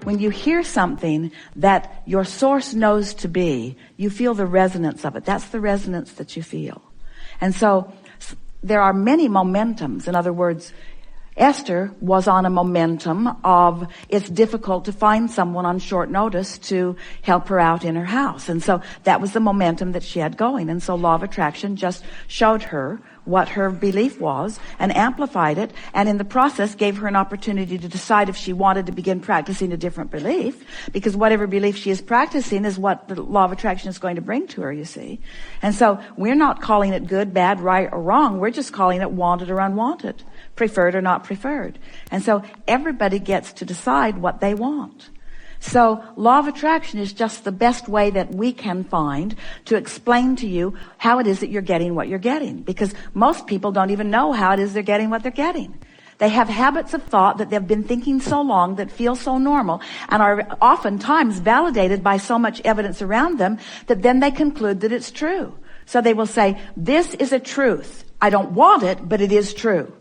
when you hear something that your source knows to be, you feel the resonance of it. That's the resonance that you feel. And so there are many momentums. In other words, Esther was on a momentum of it's difficult to find someone on short notice to help her out in her house. And so that was the momentum that she had going. And so law of attraction just showed her what her belief was and amplified it, and in the process gave her an opportunity to decide if she wanted to begin practicing a different belief, because whatever belief she is practicing is what the law of attraction is going to bring to her, you see. And so we're not calling it good, bad, right, or wrong. We're just calling it wanted or unwanted, preferred or not preferred. And so everybody gets to decide what they want. So law of attraction is just the best way that we can find to explain to you how it is that you're getting what you're getting. Because most people don't even know how it is they're getting what they're getting. They have habits of thought that they've been thinking so long that feel so normal and are oftentimes validated by so much evidence around them that then they conclude that it's true. So they will say, this is a truth. I don't want it, but it is true.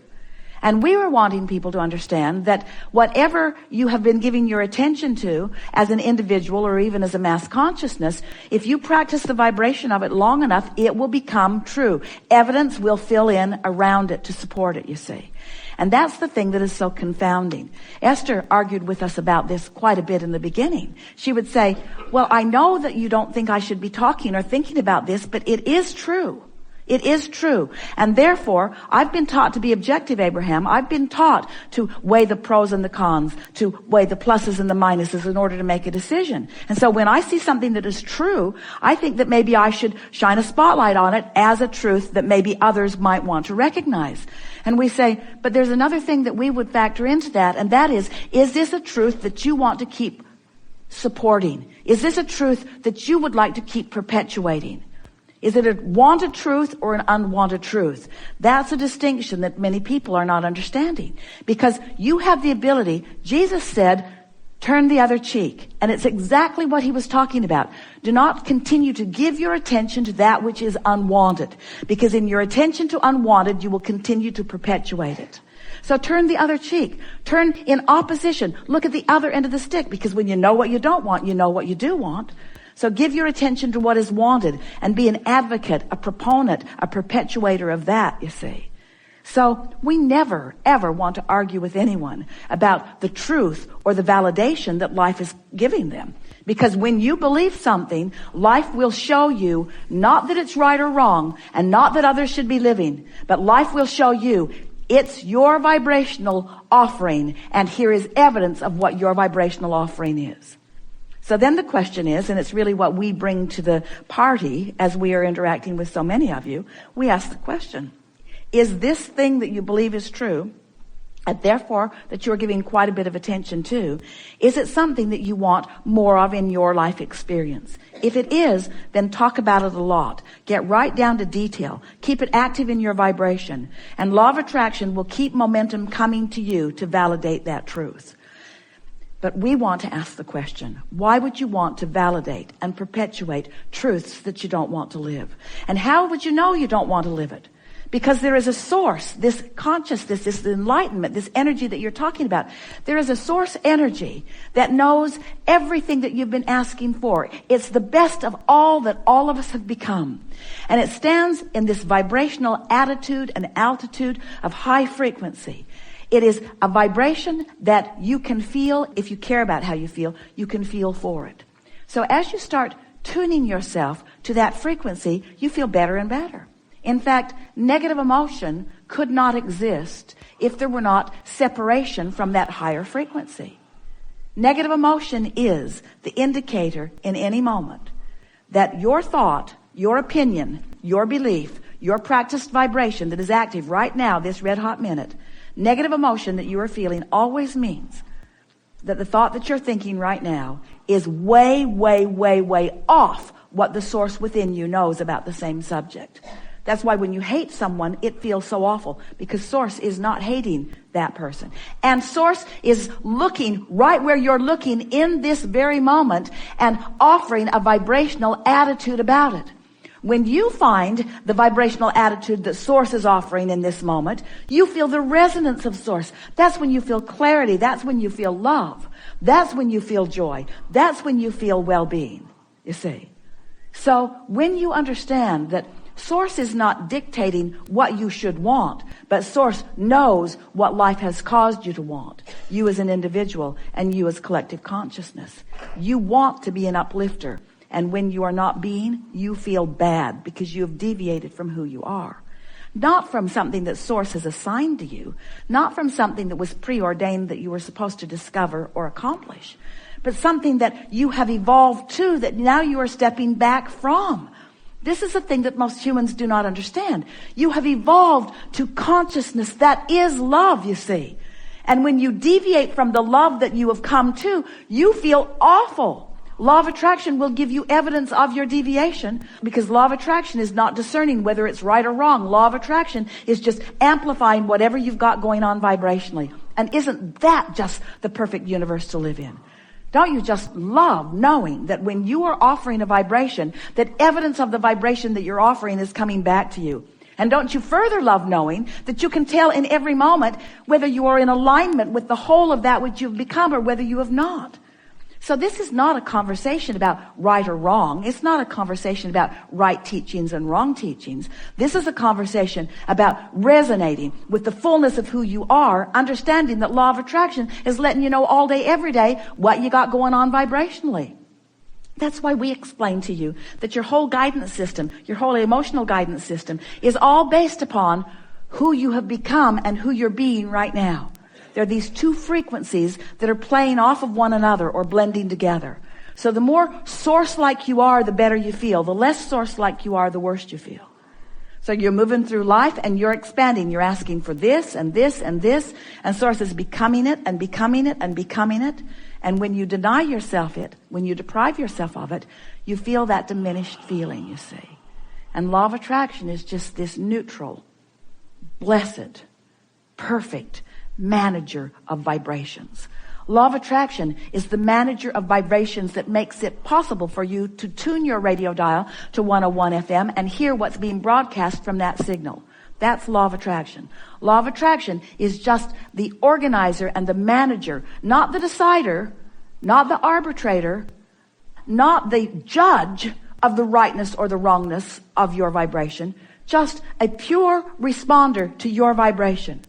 And we were wanting people to understand that whatever you have been giving your attention to as an individual or even as a mass consciousness, if you practice the vibration of it long enough, it will become true. Evidence will fill in around it to support it, you see. And that's the thing that is so confounding. Esther argued with us about this quite a bit in the beginning. She would say, well, I know that you don't think I should be talking or thinking about this, but it is true. It is true. And therefore, I've been taught to be objective, Abraham. I've been taught to weigh the pros and the cons, to weigh the pluses and the minuses in order to make a decision. And so when I see something that is true, I think that maybe I should shine a spotlight on it as a truth that maybe others might want to recognize. And we say, but there's another thing that we would factor into that, and that is this a truth that you want to keep supporting? Is this a truth that you would like to keep perpetuating? Is it a wanted truth or an unwanted truth? That's a distinction that many people are not understanding. Because you have the ability, Jesus said, turn the other cheek. And it's exactly what he was talking about. Do not continue to give your attention to that which is unwanted. Because in your attention to unwanted, you will continue to perpetuate it. So turn the other cheek. Turn in opposition. Look at the other end of the stick. Because when you know what you don't want, you know what you do want. So give your attention to what is wanted and be an advocate, a proponent, a perpetuator of that, you see. So we never, ever want to argue with anyone about the truth or the validation that life is giving them. Because when you believe something, life will show you not that it's right or wrong and not that others should be living, but life will show you it's your vibrational offering, and here is evidence of what your vibrational offering is. So then the question is, and it's really what we bring to the party as we are interacting with so many of you, we ask the question, is this thing that you believe is true, and therefore that you're giving quite a bit of attention to, is it something that you want more of in your life experience? If it is, then talk about it a lot. Get right down to detail. Keep it active in your vibration. And law of attraction will keep momentum coming to you to validate that truth. But we want to ask the question, why would you want to validate and perpetuate truths that you don't want to live? And how would you know you don't want to live it? Because there is a source, this consciousness, this enlightenment, this energy that you're talking about. There is a source energy that knows everything that you've been asking for. It's the best of all that all of us have become. And it stands in this vibrational attitude and altitude of high frequency. It is a vibration that you can feel. If you care about how you feel, you can feel for it. So as you start tuning yourself to that frequency, you feel better and better. In fact, negative emotion could not exist if there were not separation from that higher frequency. Negative emotion is the indicator in any moment that your thought, your opinion, your belief, your practiced vibration that is active right now, this red hot minute, negative emotion that you are feeling always means that the thought that you're thinking right now is way, way, way, way off what the source within you knows about the same subject. That's why when you hate someone, it feels so awful, because source is not hating that person. And source is looking right where you're looking in this very moment and offering a vibrational attitude about it. When you find the vibrational attitude that Source is offering in this moment, you feel the resonance of Source. That's when you feel clarity. That's when you feel love. That's when you feel joy. That's when you feel well-being, you see. So when you understand that Source is not dictating what you should want, but Source knows what life has caused you to want. You as an individual and you as collective consciousness. You want to be an uplifter. And when you are not being, you feel bad because you have deviated from who you are. Not from something that Source has assigned to you. Not from something that was preordained that you were supposed to discover or accomplish. But something that you have evolved to, that now you are stepping back from. This is a thing that most humans do not understand. You have evolved to consciousness that is love, you see. And when you deviate from the love that you have come to, you feel awful. Law of attraction will give you evidence of your deviation, because law of attraction is not discerning whether it's right or wrong. Law of attraction is just amplifying whatever you've got going on vibrationally. And isn't that just the perfect universe to live in? Don't you just love knowing that when you are offering a vibration, that evidence of the vibration that you're offering is coming back to you? And don't you further love knowing that you can tell in every moment whether you are in alignment with the whole of that which you've become or whether you have not? So this is not a conversation about right or wrong. It's not a conversation about right teachings and wrong teachings. This is a conversation about resonating with the fullness of who you are, understanding that law of attraction is letting you know all day, every day, what you got going on vibrationally. That's why we explain to you that your whole guidance system, your whole emotional guidance system, is all based upon who you have become and who you're being right now. There are these two frequencies that are playing off of one another or blending together. So the more Source-like you are, the better you feel. The less Source-like you are, the worse you feel. So you're moving through life and you're expanding. You're asking for this and this and this. And Source is becoming it and becoming it and becoming it. And when you deny yourself it, when you deprive yourself of it, you feel that diminished feeling, you see. And law of attraction is just this neutral, blessed, perfect manager of vibrations. Law of attraction is the manager of vibrations that makes it possible for you to tune your radio dial to 101 FM and hear what's being broadcast from that signal. That's law of attraction. Law of attraction is just the organizer and the manager, not the decider, not the arbitrator, not the judge of the rightness or the wrongness of your vibration, just a pure responder to your vibration.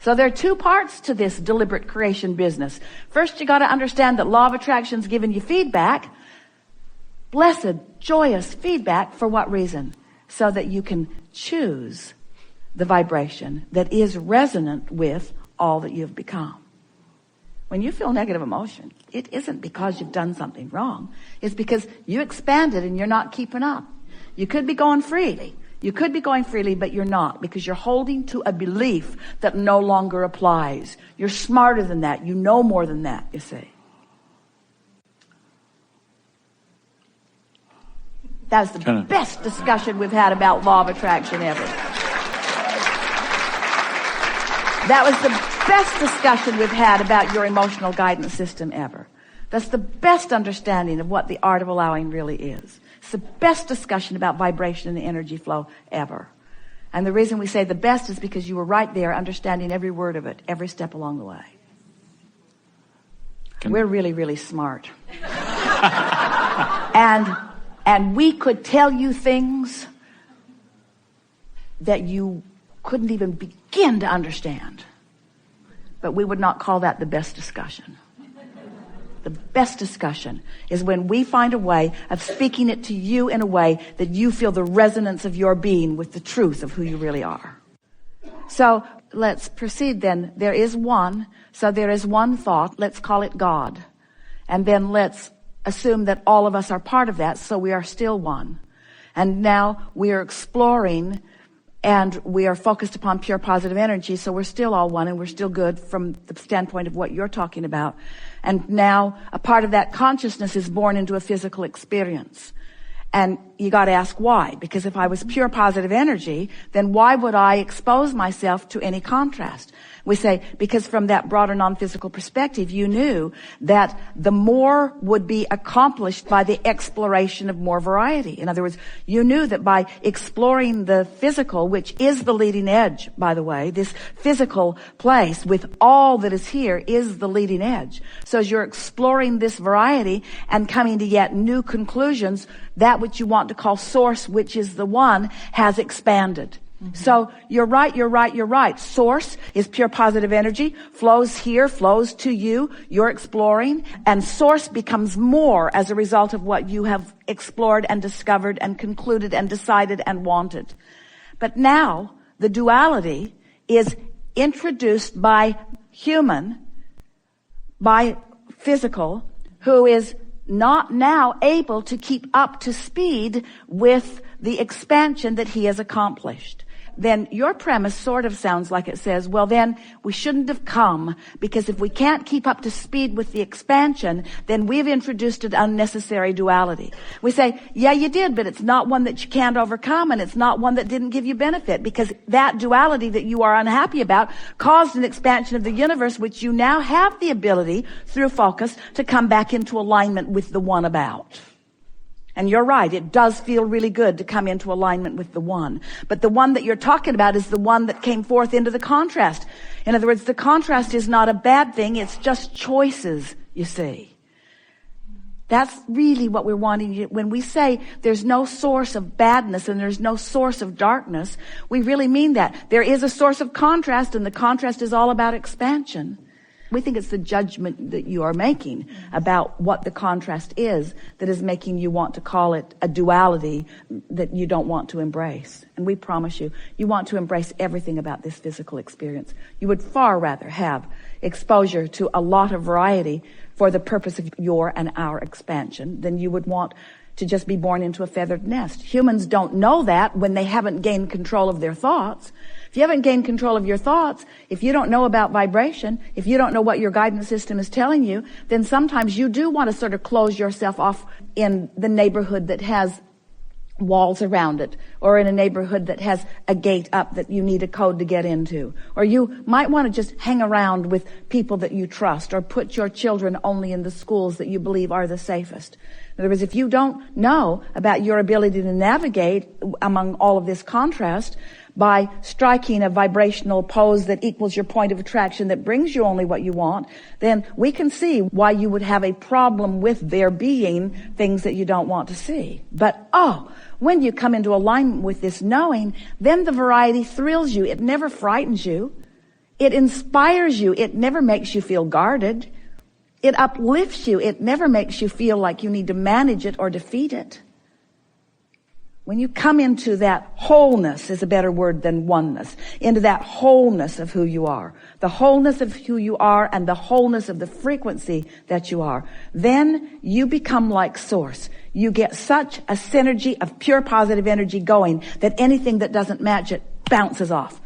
So there are two parts to this deliberate creation business. First, you got to understand that law of attraction's giving you feedback, blessed, joyous feedback. For what reason? So that you can choose the vibration that is resonant with all that you've become. When you feel negative emotion, it isn't because you've done something wrong. It's because you expanded and you're not keeping up. You could be going freely. You could be going freely, but you're not, because you're holding to a belief that no longer applies. You're smarter than that. You know more than that, you see. That was the best discussion we've had about law of attraction ever. That was the best discussion we've had about your emotional guidance system ever. That's the best understanding of what the art of allowing really is. It's the best discussion about vibration and energy flow ever. And the reason we say the best is because you were right there understanding every word of it, every step along the way. We're really, really smart. And we could tell you things that you couldn't even begin to understand. But we would not call that the best discussion. The best discussion is when we find a way of speaking it to you in a way that you feel the resonance of your being with the truth of who you really are. So let's proceed then. There is one. So there is one thought. Let's call it God. And then let's assume that all of us are part of that, so we are still one. And now we are exploring and we are focused upon pure positive energy, so we're still all one and we're still good from the standpoint of what you're talking about. And now a part of that consciousness is born into a physical experience. And you got to ask why. Because if I was pure positive energy, then why would I expose myself to any contrast? We say, because from that broader non-physical perspective, you knew that the more would be accomplished by the exploration of more variety. In other words, you knew that by exploring the physical, which is the leading edge, by the way, this physical place with all that is here is the leading edge. So as you're exploring this variety and coming to yet new conclusions, that which you want to call source, which is the one, has expanded. So you're right. Source is pure positive energy, flows here, flows to you, you're exploring, and source becomes more as a result of what you have explored and discovered and concluded and decided and wanted. But now the duality is introduced by human, by physical, who is not now able to keep up to speed with the expansion that he has accomplished. Then your premise sort of sounds like it says, well, then we shouldn't have come, because if we can't keep up to speed with the expansion, then we've introduced an unnecessary duality. We say, yeah, you did, but it's not one that you can't overcome, and it's not one that didn't give you benefit, because that duality that you are unhappy about caused an expansion of the universe, which you now have the ability, through focus, to come back into alignment with the one about. And you're right, it does feel really good to come into alignment with the one. But the one that you're talking about is the one that came forth into the contrast. In other words, the contrast is not a bad thing, it's just choices, you see. That's really what we're wanting. When we say there's no source of badness and there's no source of darkness, we really mean that. There is a source of contrast, and the contrast is all about expansion. We think it's the judgment that you are making about what the contrast is that is making you want to call it a duality that you don't want to embrace. And we promise you, you want to embrace everything about this physical experience. You would far rather have exposure to a lot of variety for the purpose of your and our expansion than you would want to just be born into a feathered nest. Humans don't know that when they haven't gained control of their thoughts. If you haven't gained control of your thoughts, if you don't know about vibration, if you don't know what your guidance system is telling you, then sometimes you do want to sort of close yourself off in the neighborhood that has walls around it, or in a neighborhood that has a gate up that you need a code to get into. Or you might want to just hang around with people that you trust, or put your children only in the schools that you believe are the safest. In other words, if you don't know about your ability to navigate among all of this contrast by striking a vibrational pose that equals your point of attraction that brings you only what you want, then we can see why you would have a problem with there being things that you don't want to see. But when you come into alignment with this knowing, then the variety thrills you. It never frightens you. It inspires you. It never makes you feel guarded. It uplifts you. It never makes you feel like you need to manage it or defeat it. When you come into that wholeness, is a better word than oneness, into that wholeness of who you are, the wholeness of who you are and the wholeness of the frequency that you are, then you become like source. You get such a synergy of pure positive energy going that anything that doesn't match it bounces off.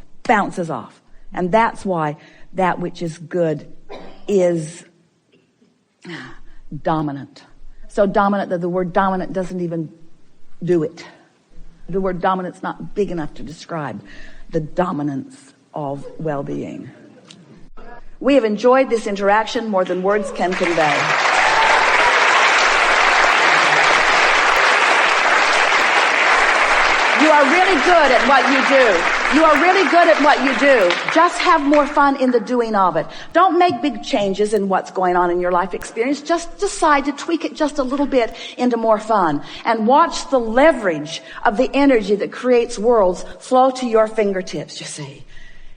And that's why that which is good is dominant. So dominant that the word dominant doesn't even do it. The word dominant's not big enough to describe the dominance of well-being. We have enjoyed this interaction more than words can convey. You are really good at what you do. You are really good at what you do. Just have more fun in the doing of it. Don't make big changes in what's going on in your life experience. Just decide to tweak it just a little bit into more fun. And watch the leverage of the energy that creates worlds flow to your fingertips, you see.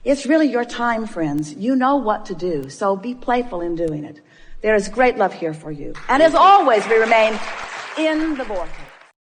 It's really your time, friends. You know what to do, so be playful in doing it. There is great love here for you. And as always, we remain in the vortex.